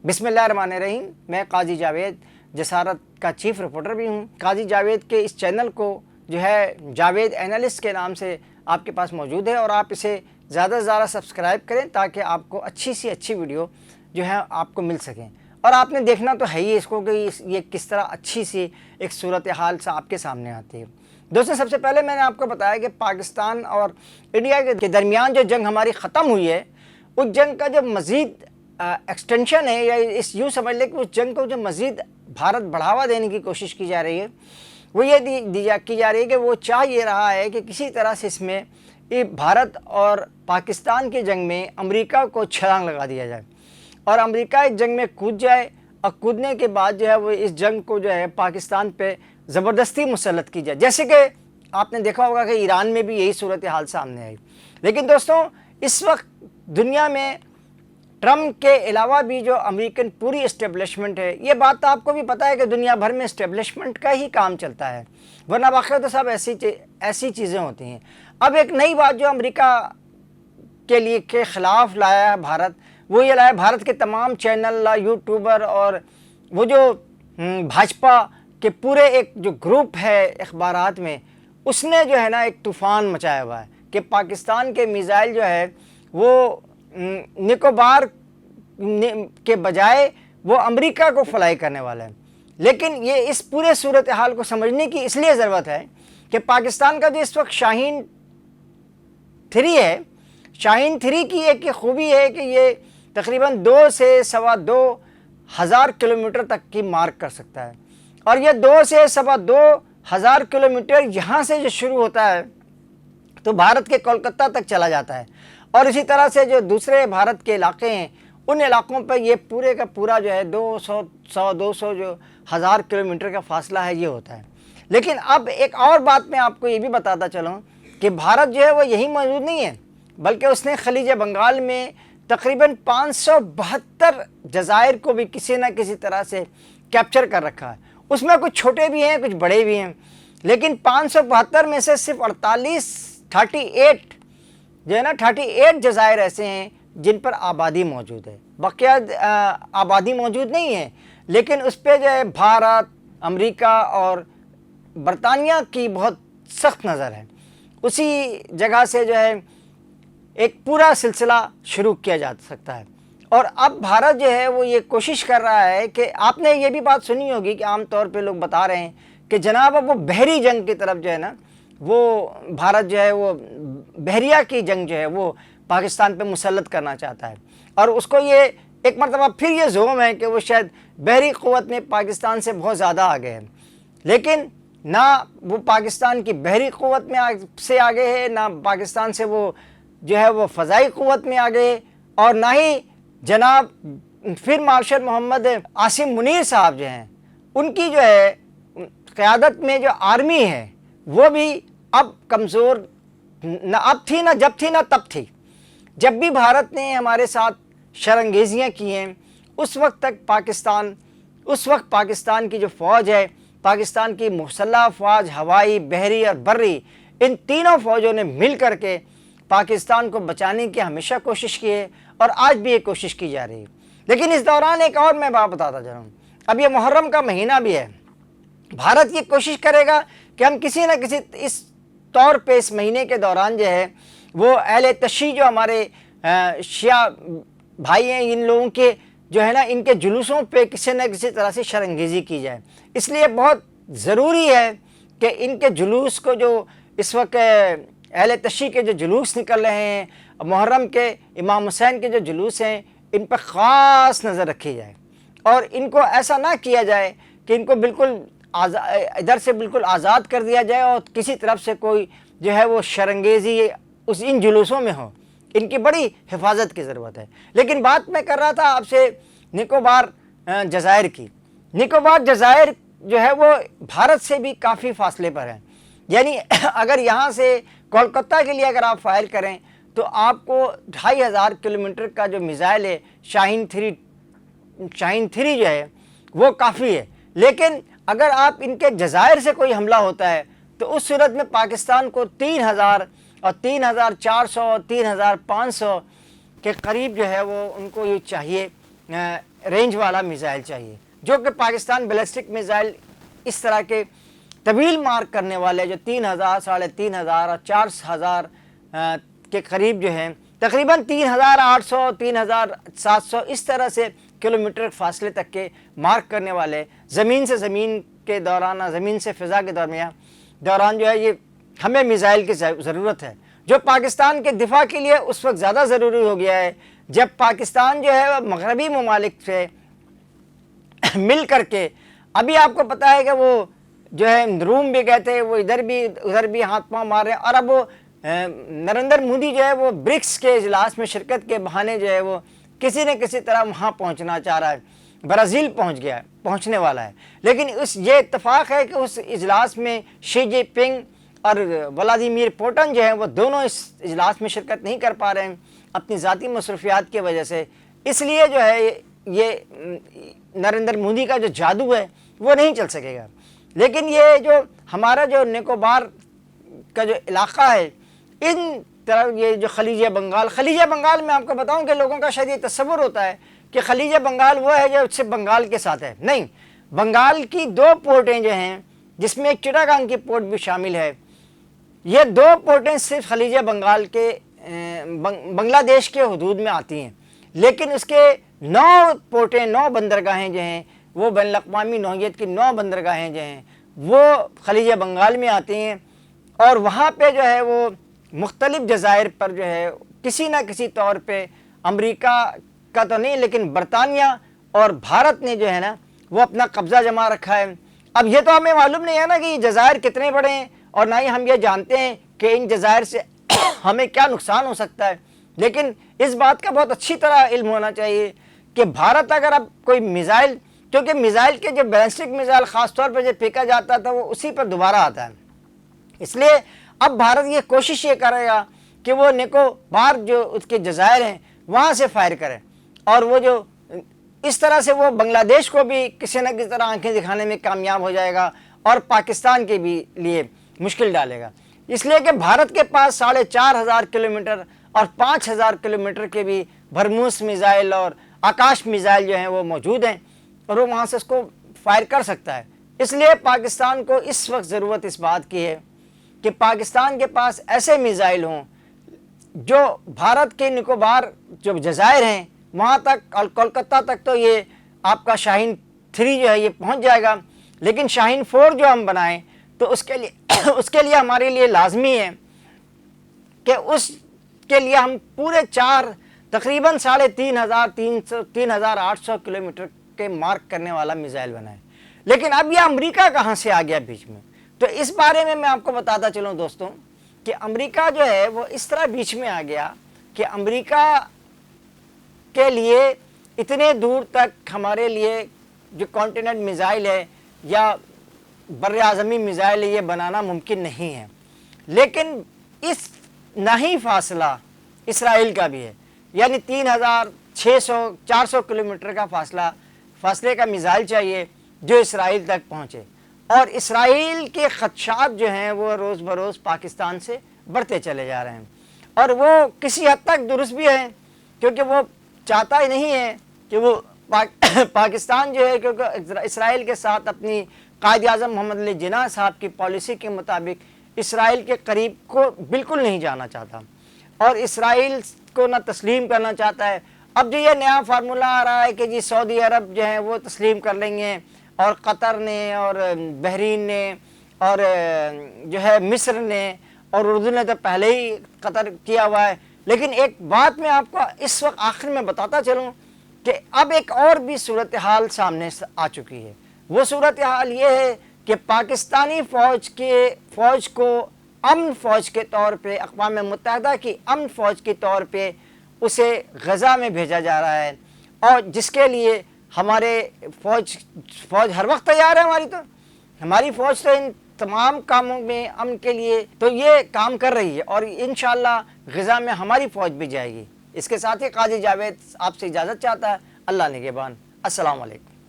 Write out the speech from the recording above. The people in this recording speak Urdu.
بسم اللہ الرحمن الرحیم۔ میں قاضی جاوید جسارت کا چیف رپورٹر بھی ہوں۔ قاضی جاوید کے اس چینل کو جو ہے جاوید اینالسٹ کے نام سے آپ کے پاس موجود ہے، اور آپ اسے زیادہ سے زیادہ سبسکرائب کریں تاکہ آپ کو اچھی سی اچھی ویڈیو جو ہے آپ کو مل سکیں۔ اور آپ نے دیکھنا تو ہے ہی اس کو کہ یہ کس طرح اچھی سی ایک صورتحال سے آپ کے سامنے آتی ہے۔ دوستوں، سب سے پہلے میں نے آپ کو بتایا کہ پاکستان اور انڈیا کے درمیان جو جنگ ہماری ختم ہوئی ہے، اس جنگ کا جو مزید ایکسٹینشن ہے، یا اس یوں سمجھ لیں کہ اس جنگ کو جو مزید بھارت بڑھاوا دینے کی کوشش کی جا رہی ہے، وہ یہ کی جا رہی ہے کہ وہ چاہ یہ رہا ہے کہ کسی طرح سے اس میں بھارت اور پاکستان کی جنگ میں امریکہ کو چھلانگ لگا دیا جائے، اور امریکہ اس جنگ میں کود جائے، اور کودنے کے بعد جو ہے وہ اس جنگ کو جو ہے پاکستان پہ زبردستی مسلط کی جائے، جیسے کہ آپ نے دیکھا ہوگا کہ ایران میں بھی یہی صورتحال سامنے آئی۔ لیکن دوستوں، اس وقت دنیا میں ٹرمپ کے علاوہ بھی جو امریکن پوری اسٹیبلشمنٹ ہے، یہ بات تو آپ کو بھی پتہ ہے کہ دنیا بھر میں اسٹیبلشمنٹ کا ہی کام چلتا ہے، ورنہ باقی تو سب ایسی چیزیں ہوتی ہیں۔ اب ایک نئی بات جو امریکہ کے خلاف لایا ہے بھارت، وہ یہ لایا بھارت کے تمام چینل، یوٹیوبر اور وہ جو بھاجپا کے پورے ایک جو گروپ ہے اخبارات میں، اس نے جو ہے نا ایک طوفان مچایا ہوا ہے کہ پاکستان کے میزائل جو ہے وہ نکوبار کے بجائے وہ امریکہ کو فلائی کرنے والا ہے۔ لیکن یہ اس پورے صورتحال کو سمجھنے کی اس لیے ضرورت ہے کہ پاکستان کا جو اس وقت شاہین 3 ہے، شاہین 3 کی ایک خوبی ہے کہ یہ تقریباً 2 سے 2.25 ہزار کلومیٹر تک کی مارک کر سکتا ہے، اور یہ 2 سے 2.25 ہزار کلومیٹر یہاں سے جو شروع ہوتا ہے تو بھارت کے کولکتہ تک چلا جاتا ہے، اور اسی طرح سے جو دوسرے بھارت کے علاقے ہیں ان علاقوں پر یہ پورے کا پورا جو ہے 200 جو ہزار کلومیٹر کا فاصلہ ہے یہ ہوتا ہے۔ لیکن اب ایک اور بات میں آپ کو یہ بھی بتاتا چلوں کہ بھارت جو ہے وہ یہی موجود نہیں ہے، بلکہ اس نے خلیج بنگال میں تقریباً 572 جزائر کو بھی کسی نہ کسی طرح سے کیپچر کر رکھا ہے۔ اس میں کچھ چھوٹے بھی ہیں، کچھ بڑے بھی ہیں، لیکن 572 میں سے صرف 38 جو ہے نا 38 جزائر ایسے ہیں جن پر آبادی موجود ہے، بقیہ آبادی موجود نہیں ہے، لیکن اس پہ جو ہے بھارت، امریکہ اور برطانیہ کی بہت سخت نظر ہے۔ اسی جگہ سے جو ہے ایک پورا سلسلہ شروع کیا جا سکتا ہے، اور اب بھارت جو ہے وہ یہ کوشش کر رہا ہے کہ آپ نے یہ بھی بات سنی ہوگی کہ عام طور پہ لوگ بتا رہے ہیں کہ جناب اب وہ بحری جنگ کی طرف جو ہے نا وہ بھارت جو ہے وہ بحریہ کی جنگ جو ہے وہ پاکستان پہ مسلط کرنا چاہتا ہے، اور اس کو یہ ایک مرتبہ پھر یہ زوم ہے کہ وہ شاید بحری قوت میں پاکستان سے بہت زیادہ آگے ہے، لیکن نہ وہ پاکستان کی بحری قوت میں سے آگے ہے، نہ پاکستان سے وہ جو ہے وہ فضائی قوت میں آگے ہے، اور نہ ہی جناب پھر مارشل محمد عاصم منیر صاحب جو ہیں ان کی جو ہے قیادت میں جو آرمی ہے وہ بھی اب کمزور نہ اب تھی، نہ جب تھی، نہ تب تھی۔ جب بھی بھارت نے ہمارے ساتھ شرانگیزیاں کی ہیں اس وقت پاکستان کی جو فوج ہے، پاکستان کی مسلح افواج، ہوائی، بحری اور بری، ان تینوں فوجوں نے مل کر کے پاکستان کو بچانے کی ہمیشہ کوشش کی ہے، اور آج بھی یہ کوشش کی جا رہی ہے۔ لیکن اس دوران ایک اور میں بات بتاتا جا رہا ہوں، اب یہ محرم کا مہینہ بھی ہے، بھارت یہ کوشش کرے گا کہ ہم کسی نہ کسی اس طور پہ اس مہینے کے دوران جو ہے وہ اہل تشیع جو ہمارے شیعہ بھائی ہیں، ان لوگوں کے جو ہے نا ان کے جلوسوں پہ کسی نہ کسی طرح سے شرانگیزی کی جائے۔ اس لیے بہت ضروری ہے کہ ان کے جلوس کو، جو اس وقت اہل تشیع کے جو جلوس نکل رہے ہیں، محرم کے امام حسین کے جو جلوس ہیں، ان پر خاص نظر رکھی جائے، اور ان کو ایسا نہ کیا جائے کہ ان کو بالکل ادھر سے بالکل آزاد کر دیا جائے اور کسی طرف سے کوئی جو ہے وہ شرانگیزی ان جلوسوں میں ہو۔ ان کی بڑی حفاظت کی ضرورت ہے۔ لیکن بات میں کر رہا تھا آپ سے نکوبار جزائر کی۔ نکوبار جزائر جو ہے وہ بھارت سے بھی کافی فاصلے پر ہیں، یعنی اگر یہاں سے کولکتہ کے لیے اگر آپ فائر کریں تو آپ کو 2500 کلومیٹر کا جو میزائل ہے شاہین 3 جو ہے وہ کافی ہے۔ لیکن اگر آپ ان کے جزائر سے کوئی حملہ ہوتا ہے تو اس صورت میں پاکستان کو 3000 اور 3400 3500 کے قریب جو ہے وہ ان کو یہ چاہیے رینج والا میزائل چاہیے، جو کہ پاکستان بیلسٹک میزائل اس طرح کے طویل مار کرنے والے جو 3000 3500 اور 4000 کے قریب جو ہیں، تقریباً 3800 3700 اس طرح سے کلومیٹر فاصلے تک کے مارک کرنے والے، زمین سے زمین کے دوران، زمین سے فضا کے دوران جو ہے یہ ہمیں میزائل کی ضرورت ہے، جو پاکستان کے دفاع کے لیے اس وقت زیادہ ضروری ہو گیا ہے جب پاکستان جو ہے مغربی ممالک سے مل کر کے، ابھی آپ کو پتہ ہے کہ وہ جو ہے روم بھی گئے تھے، وہ ادھر بھی ہاتھ پاؤں مار رہے ہیں، اور اب وہ نریندر مودی جو ہے وہ برکس کے اجلاس میں شرکت کے بہانے جو ہے وہ کسی نہ کسی طرح وہاں پہنچنا چاہ رہا ہے، برازیل پہنچنے والا ہے، لیکن یہ اتفاق ہے کہ اس اجلاس میں شی جن پنگ اور ولادیمیر پوٹن جو ہیں وہ دونوں اس اجلاس میں شرکت نہیں کر پا رہے ہیں اپنی ذاتی مصروفیات کی وجہ سے، اس لیے جو ہے یہ نریندر مودی کا جو جادو ہے وہ نہیں چل سکے گا۔ لیکن یہ جو ہمارا جو نکوبار کا جو علاقہ ہے، ان طرح یہ جو خلیج بنگال میں آپ کو بتاؤں کہ لوگوں کا شاید یہ تصور ہوتا ہے کہ خلیج بنگال وہ ہے جو صرف بنگال کے ساتھ ہے، نہیں، بنگال کی 2 پورٹیں جو ہیں جس میں ایک چٹاگانگ کی پورٹ بھی شامل ہے، یہ 2 پورٹیں صرف خلیج بنگال کے بنگلہ دیش کے حدود میں آتی ہیں، لیکن اس کے 9 پورٹیں، 9 بندرگاہیں جو ہیں وہ بین الاقوامی نوعیت کی 9 بندرگاہیں جو ہیں وہ خلیج بنگال میں آتی ہیں، اور وہاں پہ جو ہے وہ مختلف جزائر پر جو ہے کسی نہ کسی طور پہ امریکہ کا تو نہیں لیکن برطانیہ اور بھارت نے جو ہے نا وہ اپنا قبضہ جما رکھا ہے۔ اب یہ تو ہمیں معلوم نہیں ہے نا کہ یہ جزائر کتنے بڑے ہیں، اور نہ ہی ہم یہ جانتے ہیں کہ ان جزائر سے ہمیں کیا نقصان ہو سکتا ہے، لیکن اس بات کا بہت اچھی طرح علم ہونا چاہیے کہ بھارت اگر اب کوئی میزائل، کیونکہ میزائل کے جو بیلسٹک میزائل خاص طور پر جو پھینکا جاتا تھا وہ اسی پر دوبارہ آتا ہے، اس لیے اب بھارت یہ کوشش یہ کرے گا کہ وہ نکوبار جو اس کے جزائر ہیں وہاں سے فائر کرے، اور وہ جو اس طرح سے وہ بنگلہ دیش کو بھی کسی نہ کسی طرح آنکھیں دکھانے میں کامیاب ہو جائے گا، اور پاکستان کے بھی لیے مشکل ڈالے گا، اس لیے کہ بھارت کے پاس 4500 کلومیٹر اور 5000 کلومیٹر کے بھی برموس میزائل اور آکاش میزائل جو ہیں وہ موجود ہیں، اور وہ وہاں سے اس کو فائر کر سکتا ہے۔ اس لیے پاکستان کو اس وقت ضرورت اس بات کی ہے کہ پاکستان کے پاس ایسے میزائل ہوں جو بھارت کے نکوبار جو جزائر ہیں وہاں تک اور کولکتہ تک تو یہ آپ کا شاہین 3 جو ہے یہ پہنچ جائے گا، لیکن شاہین 4 جو ہم بنائیں تو اس کے لیے ہمارے لیے لازمی ہے کہ اس کے لیے ہم پورے 4 تقریباً 3800 کلومیٹر کے مارک کرنے والا میزائل بنائیں، لیکن اب یہ امریکہ کہاں سے آ گیا بیچ میں؟ تو اس بارے میں آپ کو بتاتا چلوں دوستوں کہ امریکہ جو ہے وہ اس طرح بیچ میں آ گیا کہ امریکہ کے لیے اتنے دور تک ہمارے لیے جو کانٹیننٹ میزائل ہے یا بر اعظمی میزائل ہے یہ بنانا ممکن نہیں ہے، لیکن اس نہ ہی فاصلہ اسرائیل کا بھی ہے، یعنی 3600-400 کلومیٹر کا فاصلے کا میزائل چاہیے جو اسرائیل تک پہنچے، اور اسرائیل کے خدشات جو ہیں وہ روز بروز پاکستان سے بڑھتے چلے جا رہے ہیں، اور وہ کسی حد تک درست بھی ہیں کیونکہ وہ چاہتا ہی نہیں ہے کہ وہ پاکستان جو ہے کیونکہ اسرائیل کے ساتھ اپنی قائد اعظم محمد علی جناح صاحب کی پالیسی کے مطابق اسرائیل کے قریب کو بالکل نہیں جانا چاہتا، اور اسرائیل کو نہ تسلیم کرنا چاہتا ہے۔ اب جو یہ نیا فارمولہ آ رہا ہے کہ جی سعودی عرب جو ہیں وہ تسلیم کر لیں گے، اور قطر نے اور بحرین نے اور جو ہے مصر نے اور اردو نے تو پہلے ہی قطر کیا ہوا ہے، لیکن ایک بات میں آپ کو اس وقت آخر میں بتاتا چلوں کہ اب ایک اور بھی صورتحال سامنے آ چکی ہے۔ وہ صورتحال یہ ہے کہ پاکستانی فوج کو امن فوج کے طور پہ، اقوام متحدہ کی امن فوج کے طور پہ اسے غزہ میں بھیجا جا رہا ہے، اور جس کے لیے ہمارے فوج ہر وقت تیار ہے، ہماری فوج تو ان تمام کاموں میں امن کے لیے تو یہ کام کر رہی ہے، اور انشاءاللہ غزہ میں ہماری فوج بھی جائے گی۔ اس کے ساتھ ہی قاضی جاوید آپ سے اجازت چاہتا ہے۔ اللہ نگہبان۔ السلام علیکم۔